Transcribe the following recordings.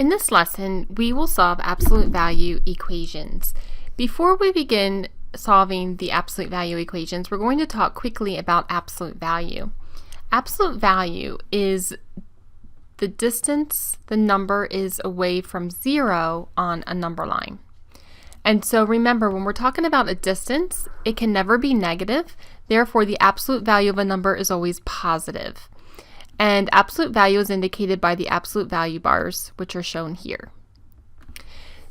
In this lesson, we will solve absolute value equations. Before we begin solving the absolute value equations, we're going to talk quickly about absolute value. Absolute value is the distance the number is away from zero on a number line. And so remember, when we're talking about a distance, it can never be negative. Therefore, the absolute value of a number is always positive. And absolute value is indicated by the absolute value bars, which are shown here.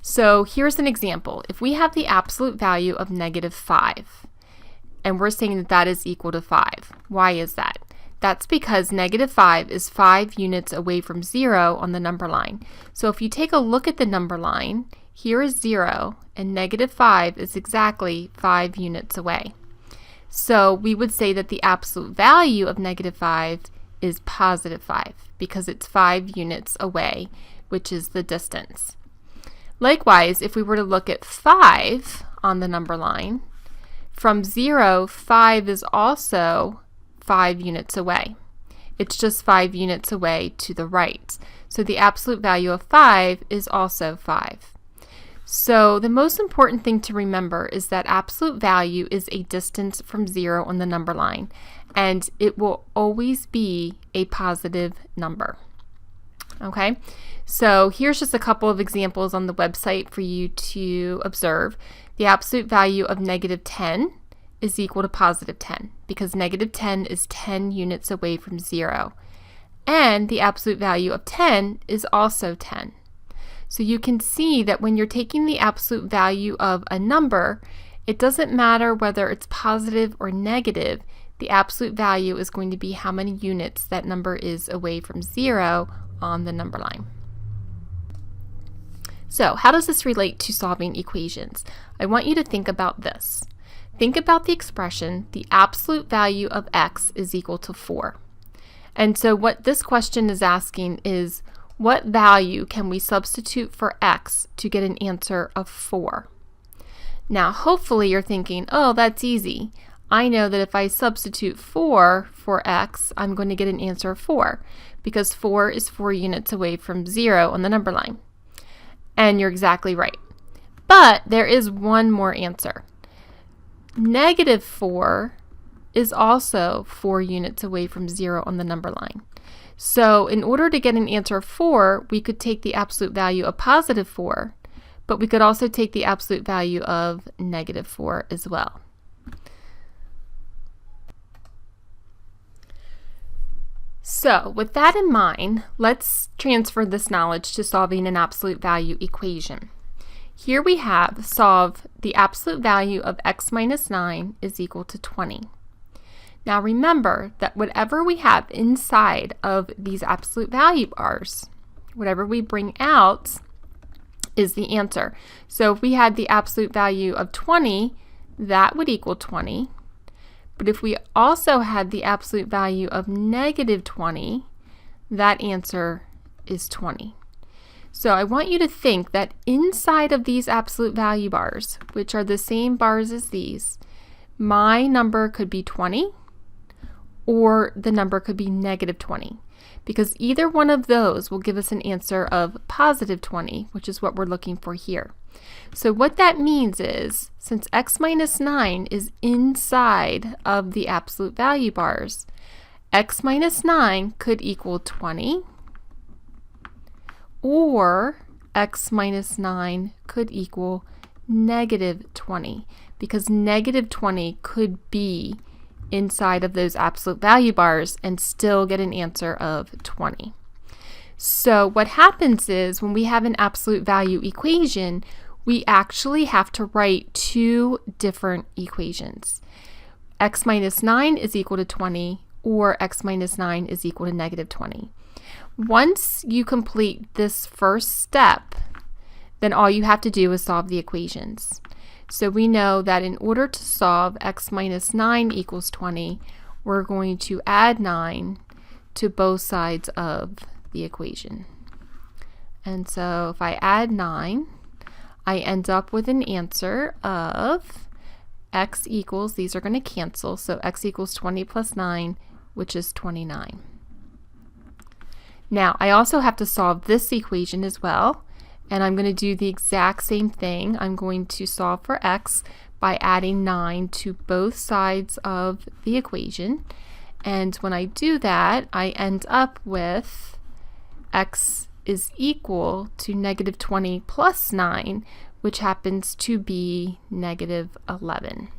So here's an example. If we have the absolute value of -5, and we're saying that that is equal to 5, why is that? That's because -5 is 5 units away from 0 on the number line. So if you take a look at the number line, here is 0, and -5 is exactly 5 units away. So we would say that the absolute value of -5 is +5 because it's 5 units away, which is the distance. Likewise, if we were to look at 5 on the number line, from 0, 5 is also 5 units away. It's just 5 units away to the right. So the absolute value of 5 is also 5. So the most important thing to remember is that absolute value is a distance from 0 on the number line, and it will always be a positive number. Okay, so here's just a couple of examples on the website for you to observe. The absolute value of -10 is equal to +10 because -10 is 10 units away from 0. And the absolute value of 10 is also 10. So you can see that when you're taking the absolute value of a number, it doesn't matter whether it's positive or negative. The absolute value is going to be how many units that number is away from 0 on the number line. So how does this relate to solving equations? I want you to think about this. Think about the expression, the absolute value of x is equal to 4. And so what this question is asking is, what value can we substitute for x to get an answer of 4? Now, hopefully you're thinking, oh, that's easy. I know that if I substitute 4 for x, I'm going to get an answer of 4 because 4 is 4 units away from 0 on the number line. And you're exactly right. But there is one more answer. -4 is also 4 units away from 0 on the number line. So in order to get an answer of 4, we could take the absolute value of +4, but we could also take the absolute value of -4 as well. So with that in mind, let's transfer this knowledge to solving an absolute value equation. Here we have solve the absolute value of x minus 9 is equal to 20. Now remember that whatever we have inside of these absolute value bars, whatever we bring out is the answer. So if we had the absolute value of 20, that would equal 20. But if we also had the absolute value of -20, that answer is 20. So I want you to think that inside of these absolute value bars, which are the same bars as these, my number could be 20 or the number could be -20 because either one of those will give us an answer of +20, which is what we're looking for here. So what that means is, since x minus 9 is inside of the absolute value bars, x minus 9 could equal 20, or x minus 9 could equal -20, because -20 could be inside of those absolute value bars and still get an answer of 20. So what happens is when we have an absolute value equation, we actually have to write two different equations. X minus 9 is equal to 20 or x minus 9 is equal to -20. Once you complete this first step, then all you have to do is solve the equations. So we know that in order to solve x minus 9 equals 20, we're going to add 9 to both sides of the equation. And so if I add 9, I end up with an answer of x equals, these are going to cancel, so x equals 20 plus 9, which is 29. Now, I also have to solve this equation as well, and I'm going to do the exact same thing. I'm going to solve for x by adding 9 to both sides of the equation. And when I do that, I end up with x is equal to negative 20 plus 9, which happens to be negative 11.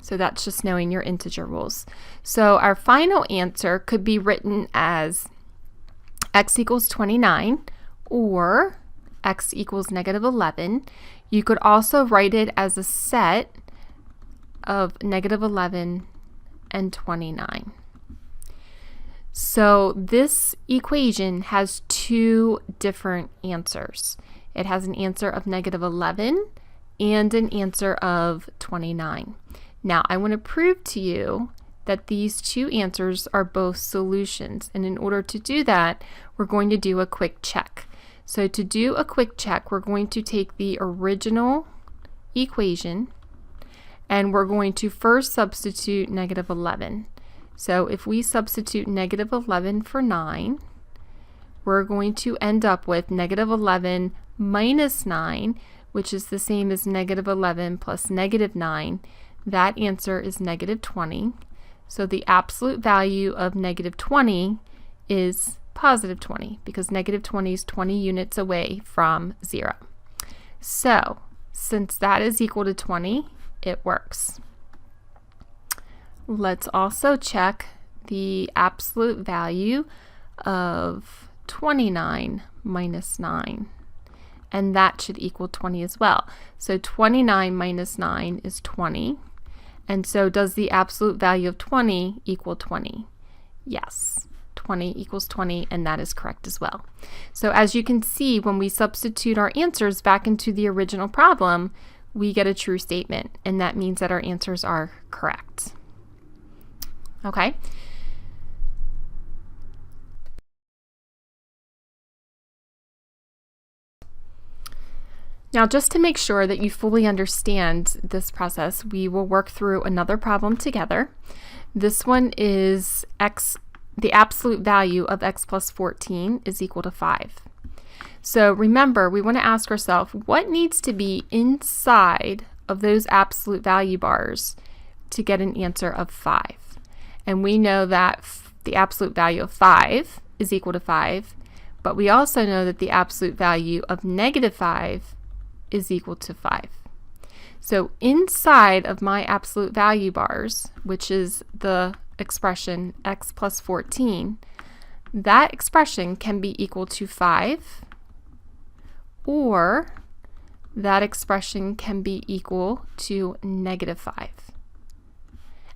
So that's just knowing your integer rules. So our final answer could be written as x equals 29 or x equals negative 11. You could also write it as a set of negative 11 and 29. So this equation has two different answers. It has an answer of negative 11 and an answer of 29. Now, I want to prove to you that these two answers are both solutions. And in order to do that, we're going to do a quick check. So to do a quick check, we're going to take the original equation and we're going to first substitute negative 11. So if we substitute negative 11 for 9, we're going to end up with negative 11 minus 9, which is the same as negative 11 plus negative 9. That answer is negative 20. So the absolute value of negative 20 is positive 20 because negative 20 is 20 units away from 0. So since that is equal to 20, it works. Let's also check the absolute value of 29 minus 9. And that should equal 20 as well. So 29 minus 9 is 20. And so does the absolute value of 20 equal 20? Yes, 20 equals 20, and that is correct as well. So as you can see, when we substitute our answers back into the original problem, we get a true statement, and that means that our answers are correct. Okay. Now, just to make sure that you fully understand this process, we will work through another problem together. This one is the absolute value of x plus 14 is equal to 5. So remember, we want to ask ourselves, what needs to be inside of those absolute value bars to get an answer of 5? And we know that the absolute value of 5 is equal to 5, but we also know that the absolute value of negative 5 is equal to 5. So inside of my absolute value bars, which is the expression x plus 14, that expression can be equal to 5, or that expression can be equal to negative 5.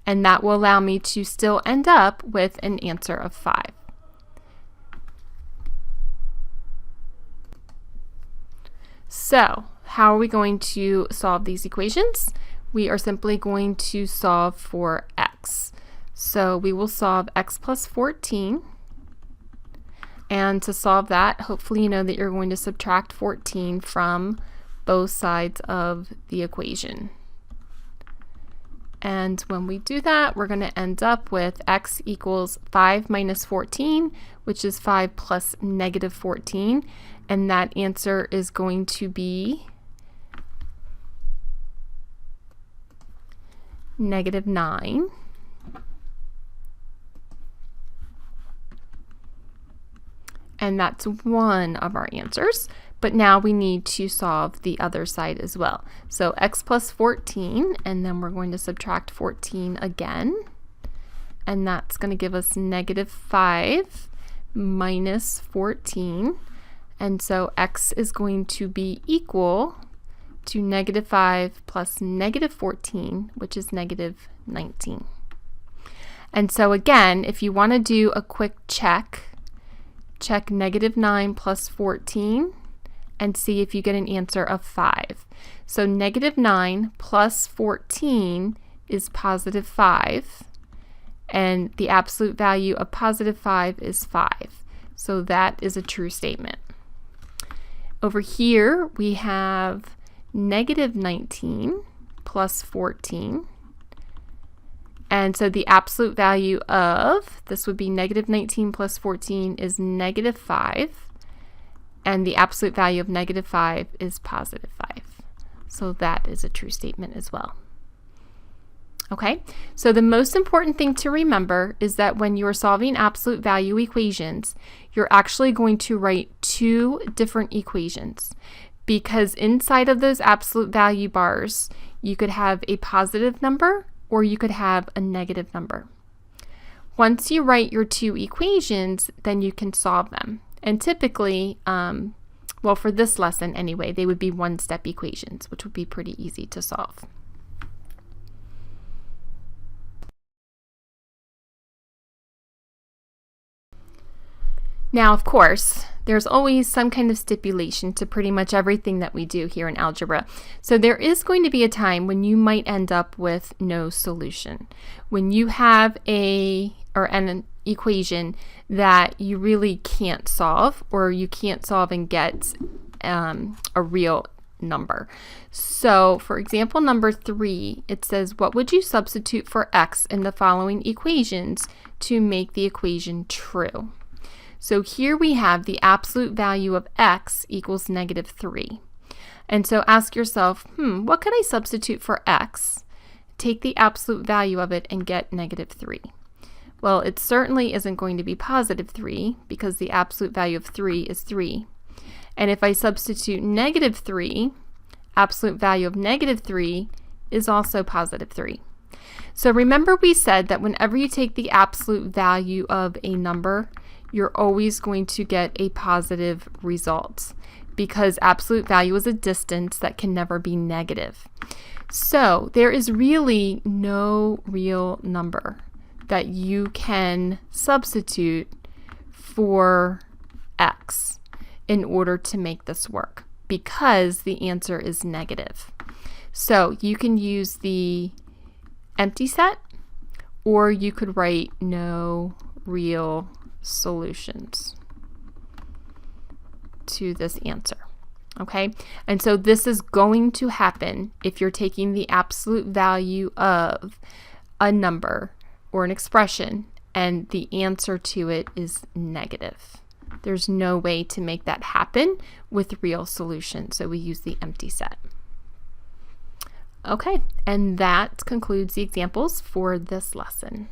And that will allow me to still end up with an answer of 5. So, how are we going to solve these equations? We are simply going to solve for x. So we will solve x plus 14. And to solve that, hopefully you know that you're going to subtract 14 from both sides of the equation. And when we do that, we're going to end up with x equals 5 minus 14, which is 5 plus negative 14. And that answer is going to be negative 9. And that's one of our answers. But now we need to solve the other side as well. So x plus 14, and then we're going to subtract 14 again. And that's going to give us negative 5 minus 14. And so x is going to be equal to negative 5 plus negative 14, which is negative 19. And so again, if you want to do a quick check negative 9 plus 14 and see if you get an answer of 5. So negative 9 plus 14 is positive 5, and the absolute value of positive 5 is 5. So that is a true statement. Over here, we have negative 19 plus 14, And so the absolute value of, this would be negative 19 plus 14 is negative 5. And the absolute value of negative 5 is positive 5. So that is a true statement as well. Okay, so the most important thing to remember is that when you're solving absolute value equations, you're actually going to write two different equations, because inside of those absolute value bars, you could have a positive number or you could have a negative number. Once you write your two equations, then you can solve them. And typically, well, for this lesson anyway, they would be one-step equations, which would be pretty easy to solve. Now, of course, there's always some kind of stipulation to pretty much everything that we do here in algebra. So there is going to be a time when you might end up with no solution. When you have an equation that you really can't solve, or you can't solve and get a real number. So for example, number 3, it says, what would you substitute for x in the following equations to make the equation true? So here we have the absolute value of x equals negative 3. And so ask yourself, what could I substitute for x, take the absolute value of it, and get negative 3? Well, it certainly isn't going to be positive 3, because the absolute value of 3 is 3. And if I substitute negative 3, absolute value of negative 3 is also positive 3. So remember, we said that whenever you take the absolute value of a number, you're always going to get a positive result, because absolute value is a distance that can never be negative. So there is really no real number that you can substitute for x in order to make this work, because the answer is negative. So you can use the empty set, or you could write no real solutions to this answer. Okay, and so this is going to happen if you're taking the absolute value of a number or an expression and the answer to it is negative. There's no way to make that happen with real solutions, so we use the empty set. Okay, and that concludes the examples for this lesson.